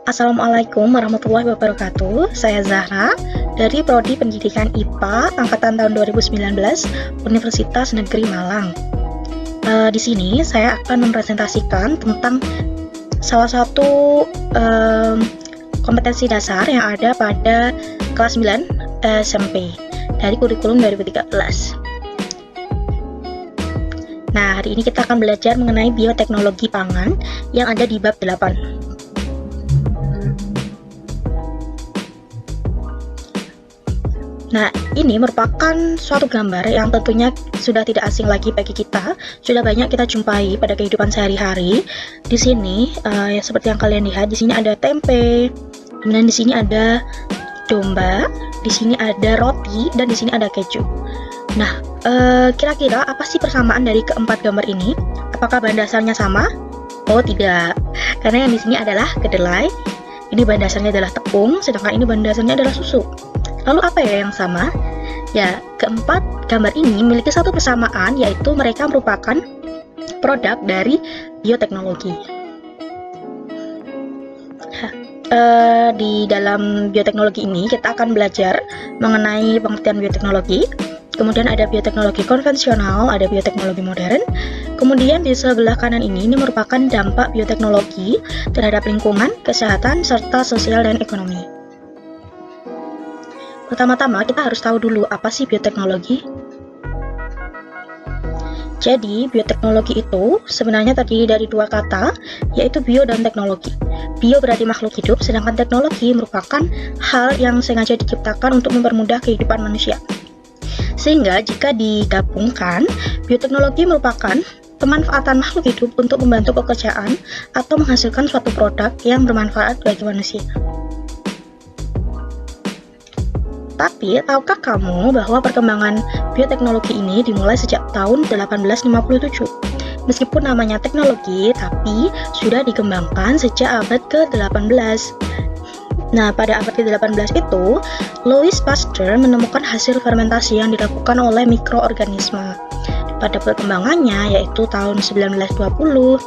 Assalamualaikum warahmatullahi wabarakatuh. Saya Zahra dari Prodi Pendidikan IPA angkatan tahun 2019 Universitas Negeri Malang. Di sini saya akan mempresentasikan tentang salah satu kompetensi dasar yang ada pada kelas 9 SMP dari kurikulum 2013. Nah, hari ini kita akan belajar mengenai bioteknologi pangan yang ada di bab 8. Nah, ini merupakan suatu gambar yang tentunya sudah tidak asing lagi bagi kita, sudah banyak kita jumpai pada kehidupan sehari-hari. Di sini, ya seperti yang kalian lihat, di sini ada tempe, kemudian di sini ada domba, di sini ada roti, dan di sini ada keju. Nah, kira-kira apa sih persamaan dari keempat gambar ini? Apakah bahan dasarnya sama? Oh tidak, karena yang di sini adalah kedelai, ini bahan dasarnya adalah tepung, sedangkan ini bahan dasarnya adalah susu. Lalu apa ya yang sama? Ya, keempat gambar ini memiliki satu persamaan, yaitu mereka merupakan produk dari bioteknologi. Di dalam bioteknologi ini kita akan belajar mengenai pengertian bioteknologi. Kemudian ada bioteknologi konvensional, ada bioteknologi modern. Kemudian di sebelah kanan ini merupakan dampak bioteknologi terhadap lingkungan, kesehatan, serta sosial dan ekonomi. Pertama-tama kita harus tahu dulu apa sih bioteknologi. Jadi bioteknologi itu sebenarnya terdiri dari dua kata, yaitu bio dan teknologi. Bio berarti makhluk hidup, sedangkan teknologi merupakan hal yang sengaja diciptakan untuk mempermudah kehidupan manusia. Sehingga jika digabungkan, bioteknologi merupakan pemanfaatan makhluk hidup untuk membantu pekerjaan atau menghasilkan suatu produk yang bermanfaat bagi manusia. Tapi, tahukah kamu bahwa perkembangan bioteknologi ini dimulai sejak tahun 1857? Meskipun namanya teknologi, tapi sudah dikembangkan sejak abad ke-18. Nah, pada abad ke-18 itu, Louis Pasteur menemukan hasil fermentasi yang dilakukan oleh mikroorganisme. Pada perkembangannya, yaitu tahun 1920,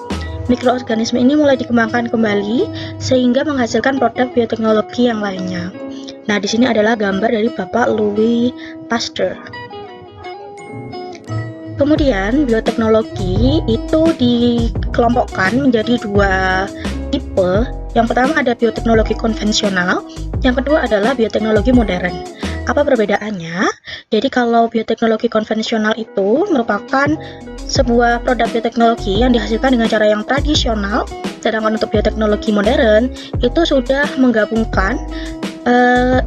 mikroorganisme ini mulai dikembangkan kembali sehingga menghasilkan produk bioteknologi yang lainnya. Nah, di sini adalah gambar dari Bapak Louis Pasteur. Kemudian, bioteknologi itu dikelompokkan menjadi dua tipe. Yang pertama ada bioteknologi konvensional, yang kedua adalah bioteknologi modern. Apa perbedaannya? Jadi kalau bioteknologi konvensional itu merupakan sebuah produk bioteknologi yang dihasilkan dengan cara yang tradisional, sedangkan untuk bioteknologi modern itu sudah menggabungkan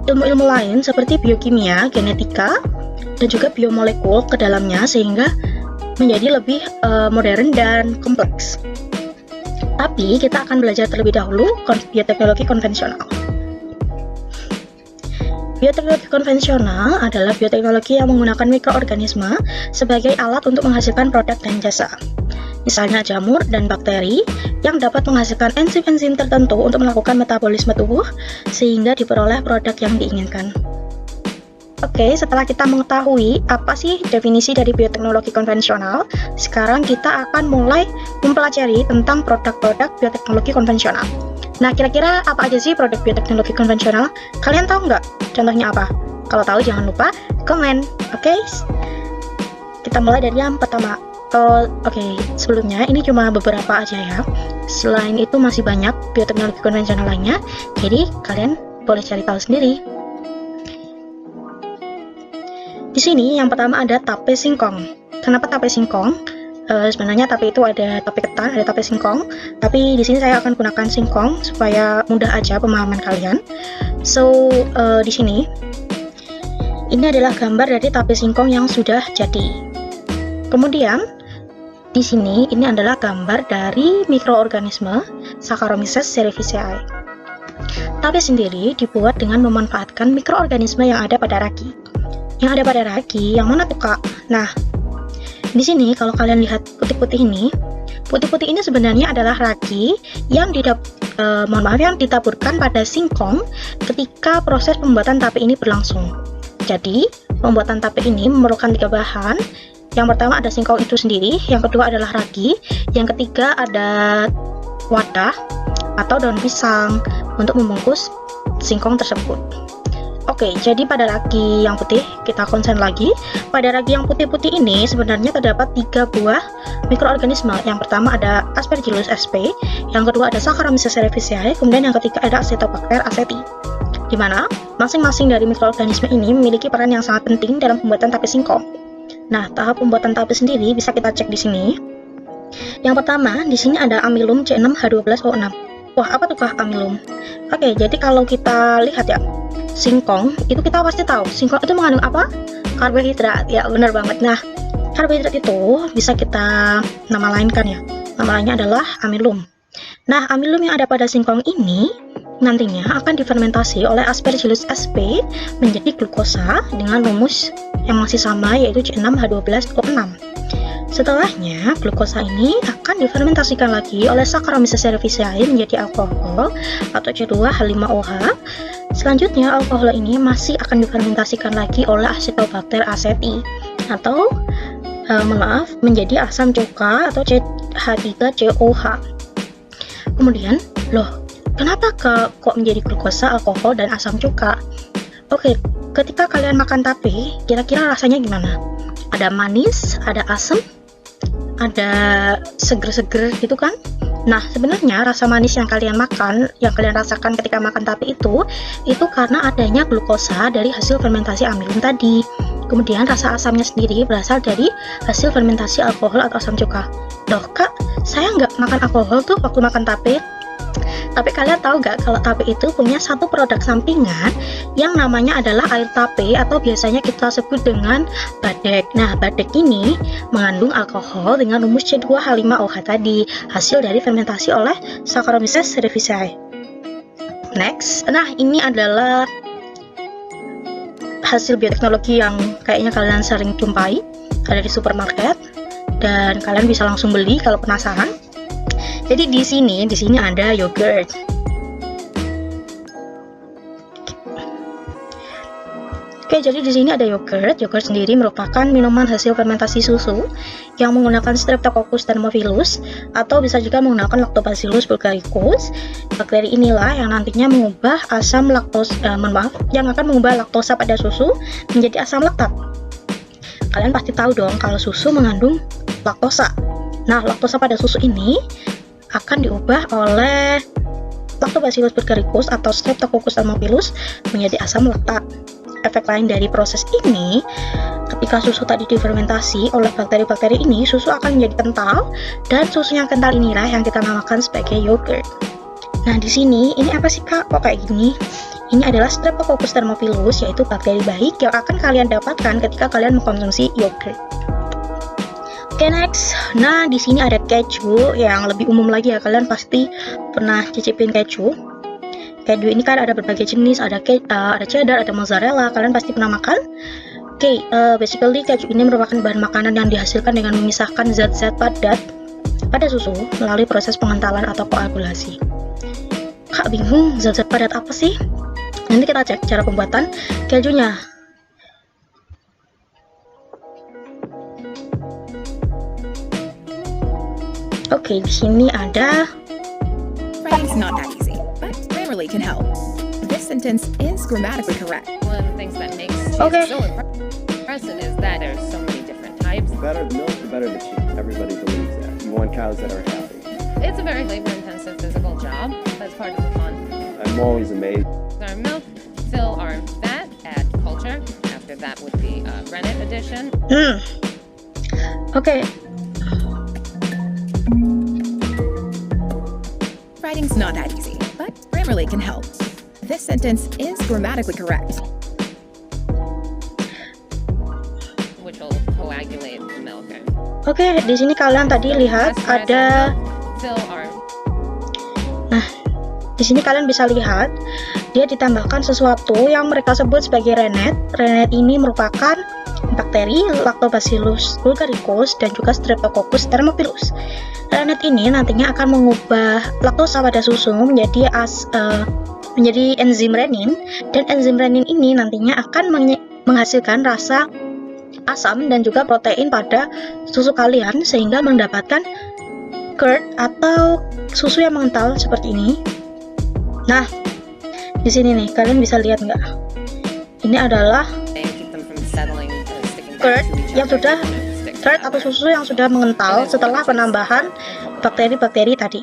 ilmu-ilmu lain seperti biokimia, genetika, dan juga biomolekul ke dalamnya sehingga menjadi lebih modern dan kompleks. Tapi kita akan belajar terlebih dahulu bioteknologi konvensional. Bioteknologi konvensional adalah bioteknologi yang menggunakan mikroorganisme sebagai alat untuk menghasilkan produk dan jasa. Misalnya jamur dan bakteri yang dapat menghasilkan enzim-enzim tertentu untuk melakukan metabolisme tubuh sehingga diperoleh produk yang diinginkan. Oke, setelah kita mengetahui apa sih definisi dari bioteknologi konvensional, sekarang kita akan mulai mempelajari tentang produk-produk bioteknologi konvensional. Nah, kira-kira apa aja sih produk bioteknologi konvensional? Kalian tahu nggak contohnya apa? Kalau tahu jangan lupa komen. Oke, kita mulai dari yang pertama. Oke, sebelumnya ini cuma beberapa aja ya. Selain itu masih banyak bioteknologi konvensional lainnya, jadi kalian boleh cari tahu sendiri. Di sini yang pertama ada tape singkong. Kenapa tape singkong? Sebenarnya tape itu ada tape ketan, ada tape singkong. Tapi di sini saya akan gunakan singkong supaya mudah aja pemahaman kalian. So, di sini ini adalah gambar dari tape singkong yang sudah jadi. Kemudian di sini ini adalah gambar dari mikroorganisme Saccharomyces cerevisiae. Tape sendiri dibuat dengan memanfaatkan mikroorganisme yang ada pada ragi. Yang ada pada ragi, yang mana tuh Kak? Nah, di sini kalau kalian lihat putih-putih ini sebenarnya adalah ragi yang ditaburkan pada singkong ketika proses pembuatan tape ini berlangsung. Jadi, pembuatan tape ini memerlukan 3 bahan. Yang pertama ada singkong itu sendiri, yang kedua adalah ragi, yang ketiga ada wadah, atau daun pisang untuk membungkus singkong tersebut. Oke, jadi pada ragi yang putih kita konsen lagi. Pada ragi yang putih-putih ini sebenarnya terdapat 3 buah mikroorganisme. Yang pertama ada Aspergillus sp, yang kedua ada Saccharomyces cerevisiae, kemudian yang ketiga ada Acetobacter aceti. Di mana masing-masing dari mikroorganisme ini memiliki peran yang sangat penting dalam pembuatan tape singkong. Nah, tahap pembuatan tape sendiri bisa kita cek di sini. Yang pertama, di sini ada amilum C6H12O6. Wah, apa tuh kah amilum? Oke, jadi kalau kita lihat ya, singkong itu kita pasti tahu singkong itu mengandung apa? Karbohidrat. Ya, benar banget. Nah, karbohidrat itu bisa kita nama lainkan ya. Nama lainnya adalah amilum. Nah, amilum yang ada pada singkong ini nantinya akan difermentasi oleh Aspergillus sp menjadi glukosa dengan rumus yang masih sama, yaitu C6H12O6. Setelahnya, glukosa ini akan difermentasikan lagi oleh Saccharomyces cerevisiae menjadi alkohol atau C2H5OH. Selanjutnya, alkohol ini masih akan difermentasikan lagi oleh Acetobacter aceti atau menjadi asam cuka atau CH3COH. Kemudian, kenapa kok menjadi glukosa, alkohol, dan asam cuka? Oke, ketika kalian makan tape, kira-kira rasanya gimana? Ada manis, ada asam, ada seger-seger gitu kan? Nah, sebenarnya rasa manis yang kalian rasakan ketika makan tape itu karena adanya glukosa dari hasil fermentasi amilum tadi. Kemudian rasa asamnya sendiri berasal dari hasil fermentasi alkohol atau asam cuka. Loh kak, saya nggak makan alkohol tuh waktu makan tape. Tapi kalian tahu nggak kalau tape itu punya satu produk sampingan yang namanya adalah air tape atau biasanya kita sebut dengan badek. Nah, badek ini mengandung alkohol dengan rumus C2H5OH tadi, hasil dari fermentasi oleh Saccharomyces cerevisiae. Next, nah ini adalah hasil bioteknologi yang kayaknya kalian sering jumpai, ada di supermarket dan kalian bisa langsung beli kalau penasaran. Jadi di sini ada yogurt. Oke, jadi di sini ada yogurt. Yogurt sendiri merupakan minuman hasil fermentasi susu yang menggunakan Streptococcus thermophilus atau bisa juga menggunakan Lactobacillus bulgaricus. Bakteri inilah yang nantinya mengubah yang akan mengubah laktosa pada susu menjadi asam laktat. Kalian pasti tahu dong kalau susu mengandung laktosa. Nah, laktosa pada susu ini akan diubah oleh Lactobacillus bulgaricus atau Streptococcus thermophilus menjadi asam laktat. Efek lain dari proses ini, ketika susu tadi difermentasi oleh bakteri-bakteri ini, susu akan menjadi kental, dan susu yang kental inilah yang kita namakan sebagai yogurt. Nah, di sini ini apa sih kak? Kok kayak gini? Ini adalah Streptococcus thermophilus, yaitu bakteri baik yang akan kalian dapatkan ketika kalian mengkonsumsi yogurt. Oke, next. Nah, di sini ada keju yang lebih umum lagi ya. Kalian pasti pernah cicipin keju. Keju ini kan ada berbagai jenis, ada cheddar, ada mozzarella. Kalian pasti pernah makan. Oke, basically keju ini merupakan bahan makanan yang dihasilkan dengan memisahkan zat-zat padat pada susu melalui proses pengentalan atau koagulasi. Kak bingung, zat-zat padat apa sih? Nanti kita cek cara pembuatan kejunya. Oke, di sini ada Writing's not that easy, but Grammarly can help. This sentence is grammatically correct. One of the things that makes cheese Okay. so impressive is that there's so many different types. The better the milk, the better the cheese. Everybody believes that. You want cows that are happy. It's a very labor-intensive physical job. That's part of the fun. I'm always amazed. Our milk, fill our fat, add culture. After that would be rennet addition. Oke. Writing's not that easy, but Grammarly can help. This sentence is grammatically correct. Which will coagulate the milk. Oke, di sini kalian tadi lihat ada. Fill our Nah, di sini kalian bisa lihat dia ditambahkan sesuatu yang mereka sebut sebagai rennet. Rennet ini merupakan bakteri Lactobacillus bulgaricus dan juga Streptococcus thermophilus. Rennet ini nantinya akan mengubah laktosa pada susu menjadi enzim renin, dan enzim renin ini nantinya akan menghasilkan rasa asam dan juga protein pada susu kalian sehingga mendapatkan curd atau susu yang mengental seperti ini. Nah, di sini nih kalian bisa lihat nggak? Ini adalah keep them from settling, sticking curd back to each yang other, sudah kind of stick curd atau together. susu yang sudah mengental setelah penambahan bakteri-bakteri tadi.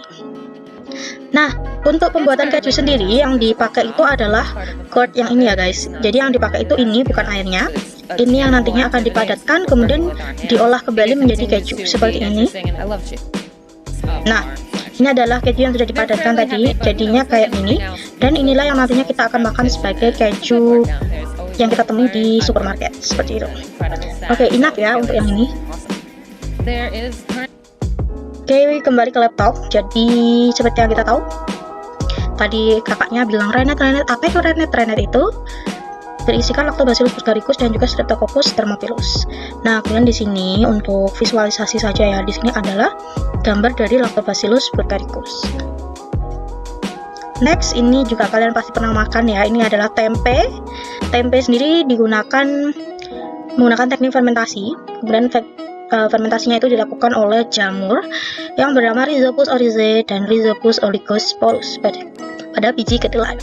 Nah, untuk pembuatan keju sendiri yang dipakai itu adalah curd yang ini ya guys. Jadi yang dipakai itu ini bukan airnya. Ini yang nantinya akan dipadatkan kemudian diolah kembali menjadi keju seperti ini. Nah, ini adalah keju yang sudah dipadatkan tadi, jadinya kayak ini. Dan inilah yang nantinya kita akan makan sebagai keju yang kita temui di supermarket seperti itu. Oke, enough ya untuk yang ini. Oke, kembali ke laptop. Jadi seperti yang kita tahu, tadi kakaknya bilang Renet, apa itu Renet? Renet itu berisikan Lactobacillus bulgaricus dan juga Streptococcus thermophilus. Nah, kemudian di sini untuk visualisasi saja ya. Di sini adalah gambar dari Lactobacillus bulgaricus. Next, ini juga kalian pasti pernah makan ya. Ini adalah tempe. Tempe sendiri menggunakan teknik fermentasi. Kemudian fermentasinya itu dilakukan oleh jamur yang bernama Rhizopus oryzae dan Rhizopus oligosporus pada biji kedelai.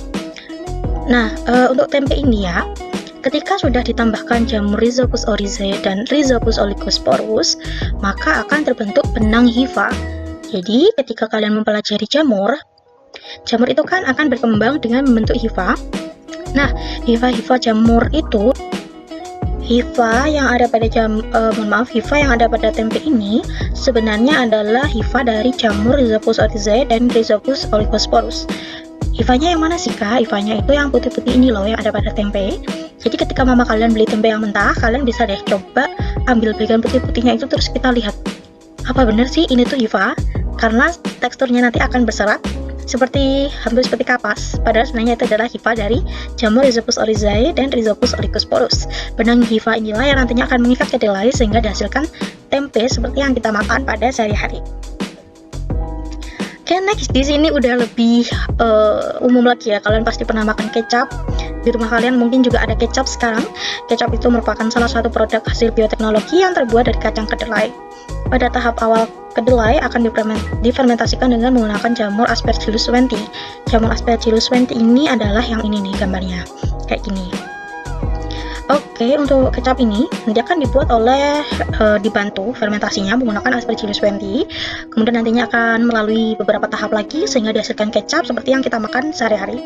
Nah, untuk tempe ini ya, ketika sudah ditambahkan jamur Rhizopus oryzae dan Rhizopus oligosporus, maka akan terbentuk benang hifa. Jadi, ketika kalian mempelajari jamur itu kan akan berkembang dengan membentuk hifa. Nah, hifa-hifa jamur itu, hifa yang ada pada hifa yang ada pada tempe ini sebenarnya adalah hifa dari jamur Rhizopus oryzae dan Rhizopus oligosporus. Hifanya yang mana sih kak? Hifanya itu yang putih-putih ini loh yang ada pada tempe. Jadi ketika mama kalian beli tempe yang mentah, kalian bisa deh coba ambil bagian putih-putihnya itu, terus kita lihat apa bener sih ini tuh hifa, karena teksturnya nanti akan berserat hampir seperti kapas. Padahal sebenarnya itu adalah hifa dari jamur Rhizopus oryzae dan Rhizopus oligosporus. Benang hifa inilah yang nantinya akan mengikat kedelai sehingga dihasilkan tempe seperti yang kita makan pada sehari-hari. Oke, next di sini udah lebih umum lagi ya. Kalian pasti pernah makan kecap. Di rumah kalian mungkin juga ada kecap sekarang. Kecap itu merupakan salah satu produk hasil bioteknologi yang terbuat dari kacang kedelai. Pada tahap awal, kedelai akan difermentasikan dengan menggunakan jamur Aspergillus wendti. Jamur Aspergillus wendti ini adalah yang ini nih gambarnya, kayak gini. Oke, untuk kecap ini nanti akan dibuat dibantu fermentasinya menggunakan Aspergillus wendti. Kemudian nantinya akan melalui beberapa tahap lagi sehingga dihasilkan kecap seperti yang kita makan sehari-hari.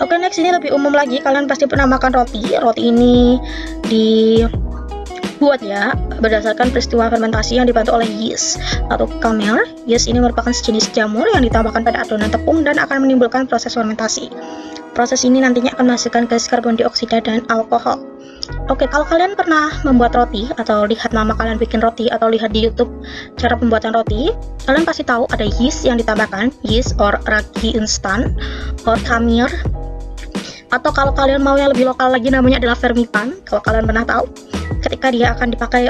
Oke, next ini lebih umum lagi. Kalian pasti pernah makan roti. Roti ini dibuat ya berdasarkan peristiwa fermentasi yang dibantu oleh yeast atau khmer. Yeast ini merupakan sejenis jamur yang ditambahkan pada adonan tepung dan akan menimbulkan proses fermentasi. Proses ini nantinya akan menghasilkan gas karbon dioksida dan alkohol. Oke, kalau kalian pernah membuat roti atau lihat mama kalian bikin roti atau lihat di YouTube cara pembuatan roti, kalian pasti tahu ada yeast yang ditambahkan, yeast or ragi instan or khmer. Atau kalau kalian mau yang lebih lokal lagi namanya adalah vermipan. Kalau kalian pernah tahu, ketika dia akan dipakai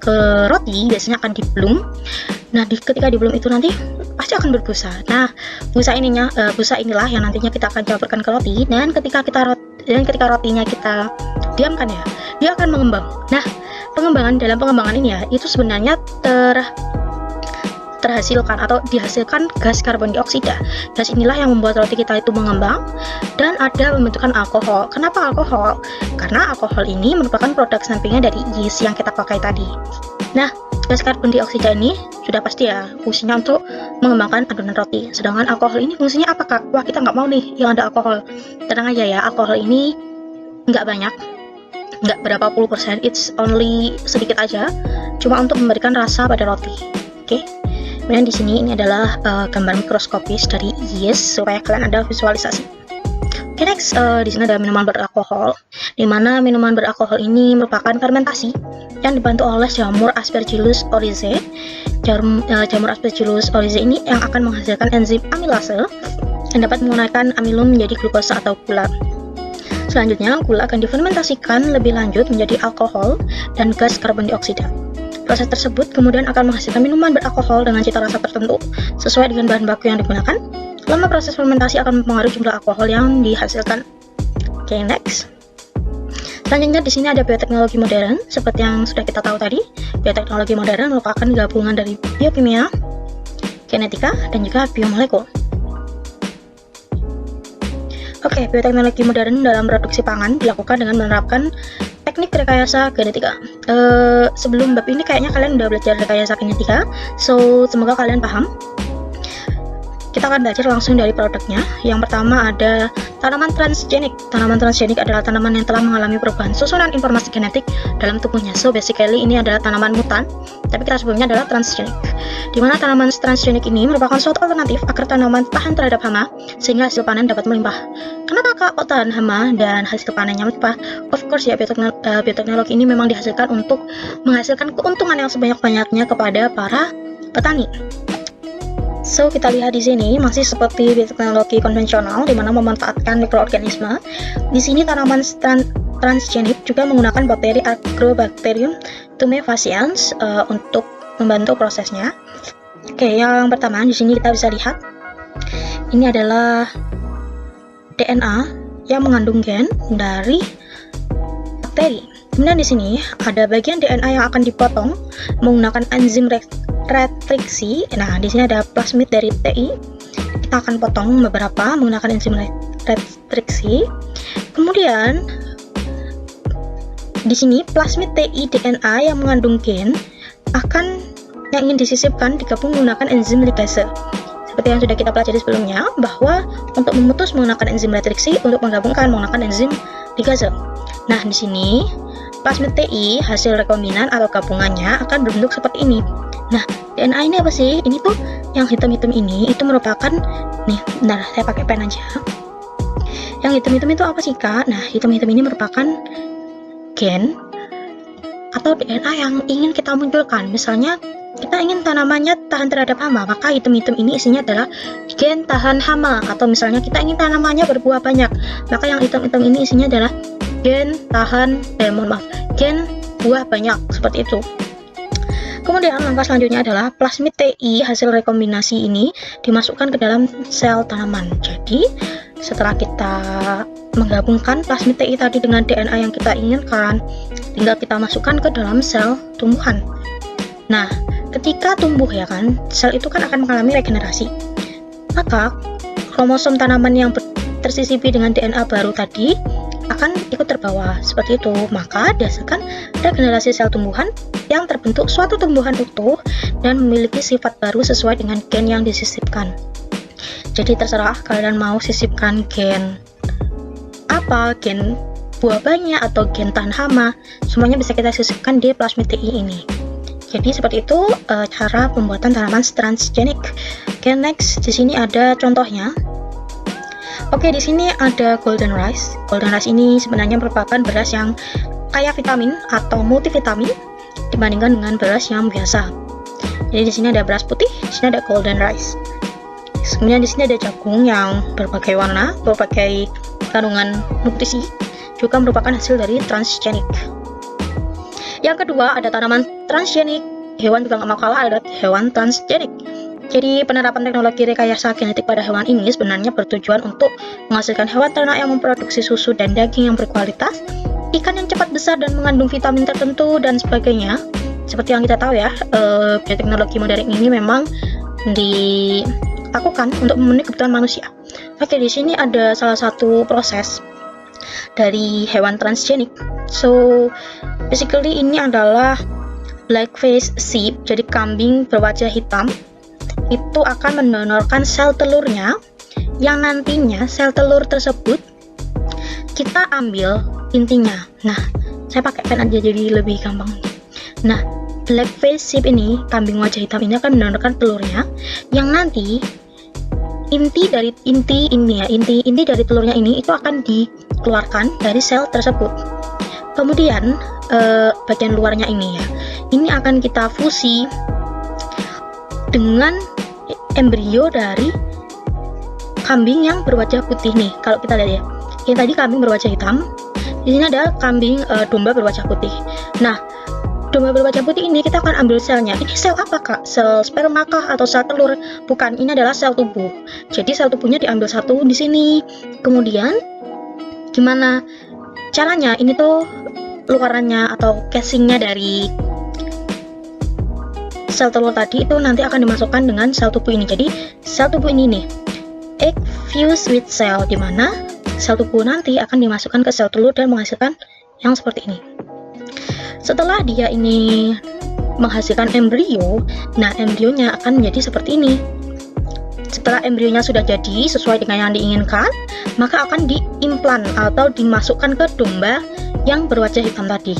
ke roti biasanya akan diblum. Nah, ketika diblum itu nanti pasti akan berbusa. Nah, busa inilah yang nantinya kita akan campurkan ke roti, dan ketika rotinya kita diamkan ya, dia akan mengembang. Nah, dalam pengembangan ini ya, itu sebenarnya terhasilkan atau dihasilkan gas karbon dioksida. Gas inilah yang membuat roti kita itu mengembang dan ada pembentukan alkohol. Kenapa alkohol? Karena alkohol ini merupakan produk sampingnya dari yeast yang kita pakai tadi. Nah, gas karbon dioksida ini sudah pasti ya fungsinya untuk mengembangkan adonan roti. Sedangkan alkohol ini fungsinya apa kak? Wah, kita nggak mau nih yang ada alkohol. Tenang aja ya, alkohol ini nggak banyak, nggak berapa puluh persen, it's only sedikit aja, cuma untuk memberikan rasa pada roti. Oke. Kemudian di sini ini adalah gambar mikroskopis dari yeast supaya kalian ada visualisasi. Oke, next di sini ada minuman beralkohol, di mana minuman beralkohol ini merupakan fermentasi yang dibantu oleh jamur Aspergillus oryzae. Jamur Aspergillus oryzae ini yang akan menghasilkan enzim amilase yang dapat menggunakan amilum menjadi glukosa atau gula. Selanjutnya, gula akan difermentasikan lebih lanjut menjadi alkohol dan gas karbon dioksida. Proses tersebut kemudian akan menghasilkan minuman beralkohol dengan cita rasa tertentu sesuai dengan bahan baku yang digunakan. Lama proses fermentasi akan mempengaruhi jumlah alkohol yang dihasilkan. Oke, next. Selanjutnya di sini ada bioteknologi modern seperti yang sudah kita tahu tadi. bioteknologi modern merupakan gabungan dari biokimia, genetika, dan juga biomolekul. Oke, bioteknologi modern dalam produksi pangan dilakukan dengan menerapkan teknik rekayasa genetika. Sebelum bab ini kayaknya kalian udah belajar rekayasa genetika, so semoga kalian paham. Kita akan belajar langsung dari produknya. Yang pertama ada tanaman transgenik. Tanaman transgenik adalah tanaman yang telah mengalami perubahan susunan informasi genetik dalam tubuhnya. So basically ini adalah tanaman mutan, tapi kita sebutnya adalah transgenik. Di mana tanaman transgenik ini merupakan suatu alternatif agar tanaman tahan terhadap hama sehingga hasil panen dapat melimpah. Kenapa kak kok tahan hama dan hasil panennya melimpah? Of course ya, bioteknologi ini memang dihasilkan untuk menghasilkan keuntungan yang sebanyak-banyaknya kepada para petani. So kita lihat di sini masih seperti bioteknologi konvensional, di mana memanfaatkan mikroorganisme. Di sini tanaman transgenik juga menggunakan bakteri Agrobacterium tumefaciens untuk membantu prosesnya. Oke, yang pertama di sini kita bisa lihat ini adalah DNA yang mengandung gen dari bakteri. Kemudian di sini ada bagian DNA yang akan dipotong menggunakan enzim retriksi. Nah, di sini ada plasmid dari TI. Kita akan potong beberapa menggunakan enzim retriksi. Kemudian di sini plasmid TI DNA yang mengandung gen yang ingin disisipkan digabung menggunakan enzim ligase. Seperti yang sudah kita pelajari sebelumnya, bahwa untuk memutus menggunakan enzim retriksi, untuk menggabungkan menggunakan enzim ligase. Nah, di sini plasmid TI hasil rekombinan atau gabungannya akan berbentuk seperti ini. Nah, DNA ini apa sih? Ini tuh yang hitam-hitam ini itu merupakan bentar, saya pakai pen aja. Yang hitam-hitam itu apa sih, Kak? Nah, hitam-hitam ini merupakan gen atau DNA yang ingin kita munculkan. Misalnya, kita ingin tanamannya tahan terhadap hama, maka hitam-hitam ini isinya adalah gen tahan hama. Atau misalnya kita ingin tanamannya berbuah banyak, maka yang hitam-hitam ini isinya adalah gen gen buah banyak, seperti itu. Kemudian langkah selanjutnya adalah plasmid TI hasil rekombinasi ini dimasukkan ke dalam sel tanaman. Jadi setelah kita menggabungkan plasmid TI tadi dengan DNA yang kita inginkan, tinggal kita masukkan ke dalam sel tumbuhan. Nah, ketika tumbuh ya kan, sel itu kan akan mengalami regenerasi. Maka kromosom tanaman yang tersisipi dengan DNA baru tadi akan ikut terbawa, seperti itu. Maka dihasilkan regenerasi sel tumbuhan yang terbentuk suatu tumbuhan utuh dan memiliki sifat baru sesuai dengan gen yang disisipkan. Jadi terserah kalian mau sisipkan gen apa, gen buah banyak atau gen tahan hama, semuanya bisa kita sisipkan di plasmid TI ini. Jadi seperti itu cara pembuatan tanaman transgenik. Oke, next di sini ada contohnya. Oke, di sini ada golden rice. Golden rice ini sebenarnya merupakan beras yang kaya vitamin atau multivitamin dibandingkan dengan beras yang biasa. Jadi di sini ada beras putih, di sini ada golden rice. Kemudian di sini ada jagung yang berbagai warna, berbagai kandungan nutrisi, juga merupakan hasil dari transgenik. Yang kedua ada tanaman transgenik. Hewan juga nggak mau kalah, ada hewan transgenik. Jadi penerapan teknologi rekayasa genetik pada hewan ini sebenarnya bertujuan untuk menghasilkan hewan ternak yang memproduksi susu dan daging yang berkualitas, ikan yang cepat besar dan mengandung vitamin tertentu dan sebagainya. Seperti yang kita tahu ya, bioteknologi modern ini memang dilakukan untuk memenuhi kebutuhan manusia. Oke, di sini ada salah satu proses dari hewan transgenik. So, basically ini adalah black-faced sheep, jadi kambing berwajah hitam. Itu akan mendonorkan sel telurnya, yang nantinya sel telur tersebut kita ambil intinya. Nah, saya pakai pen aja jadi lebih gampang. Nah, black-faced sheep ini, kambing wajah hitam ini akan mendonorkan telurnya, yang nanti inti dari telurnya ini itu akan dikeluarkan dari sel tersebut. Kemudian bagian luarnya ini ya, ini akan kita fusi dengan embrio dari kambing yang berwajah putih nih. Kalau kita lihat ya, ini tadi kambing berwajah hitam, di sini ada kambing domba berwajah putih. Nah, domba berwajah putih ini kita akan ambil selnya. Ini sel apa kak? Sel sperma kah atau sel telur? Bukan, ini adalah sel tubuh. Jadi sel tubuhnya diambil satu di sini. Kemudian gimana caranya? Ini tuh luarannya atau casingnya dari sel telur tadi itu nanti akan dimasukkan dengan sel tubuh ini. Jadi sel tubuh ini nih, egg fused with cell, dimana sel tubuh nanti akan dimasukkan ke sel telur dan menghasilkan yang seperti ini. Setelah dia ini menghasilkan embrio, nah embrionya akan menjadi seperti ini. Setelah embrionya sudah jadi sesuai dengan yang diinginkan, maka akan diimplan atau dimasukkan ke domba yang berwajah hitam tadi.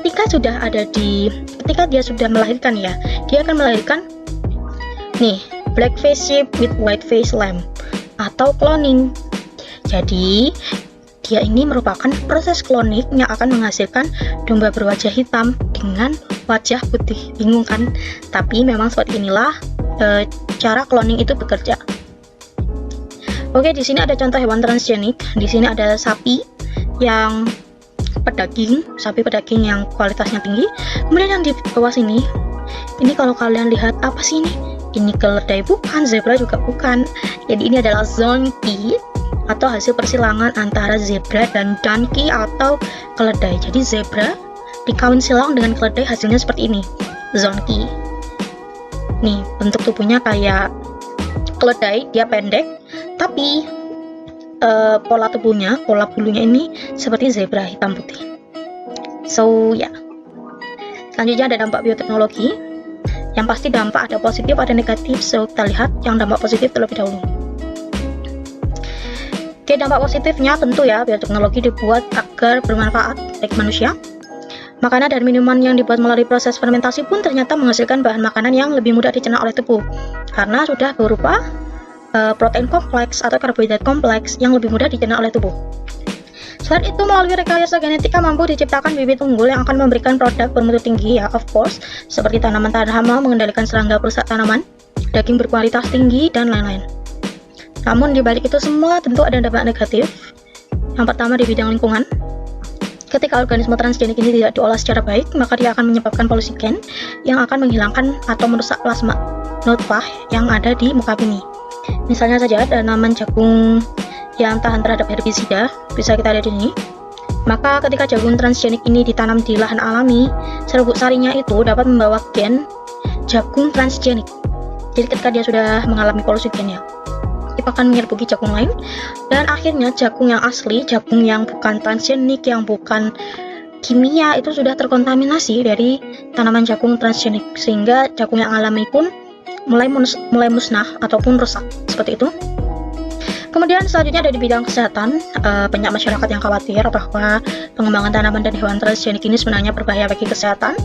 Ketika dia sudah melahirkan ya, dia akan melahirkan nih black face sheep with white face lamb atau cloning. Jadi dia ini merupakan proses klonik yang akan menghasilkan domba berwajah hitam dengan wajah putih. Bingung kan? Tapi memang seperti inilah cara cloning itu bekerja. Oke, di sini ada contoh hewan transgenik. Di sini ada sapi yang pedaging, sapi pedaging yang kualitasnya tinggi. Kemudian yang di bawah sini, ini kalau kalian lihat apa sih ini? Ini keledai bukan, zebra juga bukan. Jadi ini adalah zonkey atau hasil persilangan antara zebra dan donkey atau keledai. Jadi zebra dikawin silang dengan keledai, hasilnya seperti ini, zonkey. Nih, bentuk tubuhnya kayak keledai, dia pendek, tapi pola tubuhnya, pola bulunya ini seperti zebra hitam putih. So ya, selanjutnya ada dampak bioteknologi. Yang pasti dampak ada positif, ada negatif. So kita lihat yang dampak positif terlebih dahulu. Oke, dampak positifnya tentu ya, bioteknologi dibuat agar bermanfaat bagi manusia. Makanan dan minuman yang dibuat melalui proses fermentasi pun ternyata menghasilkan bahan makanan yang lebih mudah dicerna oleh tubuh, karena sudah berupa protein kompleks atau karbohidrat kompleks yang lebih mudah dicerna oleh tubuh. Selain itu, melalui rekayasa genetika mampu diciptakan bibit unggul yang akan memberikan produk bermutu tinggi ya, of course, seperti tanaman tahan hama, mengendalikan serangga perusak tanaman, daging berkualitas tinggi, dan lain-lain. Namun di balik itu semua tentu ada dampak negatif. Yang pertama di bidang lingkungan. Ketika organisme transgenik ini tidak diolah secara baik, maka dia akan menyebabkan polusi gen yang akan menghilangkan atau merusak plasma nutfah yang ada di muka bumi. Misalnya saja tanaman jagung yang tahan terhadap herbisida, bisa kita lihat di sini. Maka ketika jagung transgenik ini ditanam di lahan alami, serbuk sarinya itu dapat membawa gen jagung transgenik. Jadi ketika dia sudah mengalami polusi gennya, itu akan menyerbuki jagung lain, dan akhirnya jagung yang asli, jagung yang bukan transgenik, yang bukan kimia, itu sudah terkontaminasi dari tanaman jagung transgenik, sehingga jagung yang alami pun mulai musnah ataupun rusak seperti itu. Kemudian selanjutnya ada di bidang kesehatan. Banyak masyarakat yang khawatir bahwa pengembangan tanaman dan hewan transgenik ini sebenarnya berbahaya bagi kesehatan.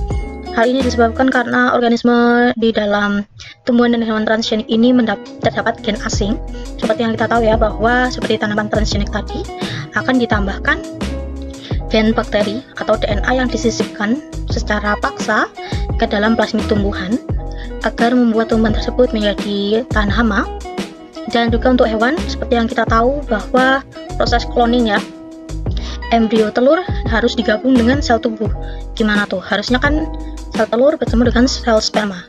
Hal ini disebabkan karena organisme di dalam tumbuhan dan hewan transgenik ini terdapat gen asing. Seperti yang kita tahu ya, bahwa seperti tanaman transgenik tadi akan ditambahkan gen bakteri atau DNA yang disisipkan secara paksa ke dalam plasmid tumbuhan agar membuat tumbuhan tersebut menjadi tahan hama. Dan juga untuk hewan, seperti yang kita tahu bahwa proses cloning ya, embrio telur harus digabung dengan sel tubuh. Gimana tuh? Harusnya kan sel telur bertemu dengan sel sperma.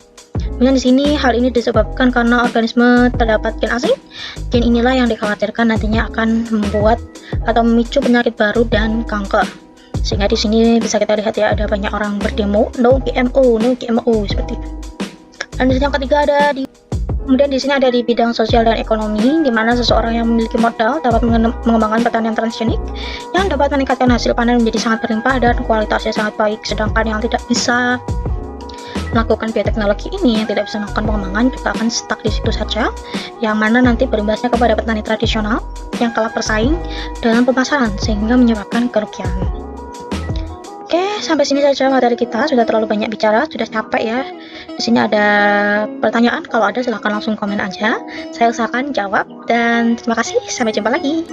Kemudian di sini hal ini disebabkan karena organisme terdapat gen asing. Gen inilah yang dikhawatirkan nantinya akan membuat atau memicu penyakit baru dan kanker. Sehingga di sini bisa kita lihat ya, ada banyak orang berdemo no GMO, no GMO seperti itu. Dan yang ketiga ada di Kemudian di sini ada di bidang sosial dan ekonomi, di mana seseorang yang memiliki modal dapat mengembangkan pertanian transgenik yang dapat meningkatkan hasil panen menjadi sangat berlimpah dan kualitasnya sangat baik. Sedangkan yang tidak bisa melakukan bioteknologi ini, yang tidak bisa melakukan pengembangan, juga akan stuck di situ saja, yang mana nanti berimbasnya kepada petani tradisional yang kalah bersaing dalam pemasaran sehingga menyebabkan kerugian. Oke, sampai sini saja materi kita. Sudah terlalu banyak bicara, sudah capek ya. Di sini ada pertanyaan, kalau ada silahkan langsung komen aja. Saya usahakan jawab, dan terima kasih. Sampai jumpa lagi.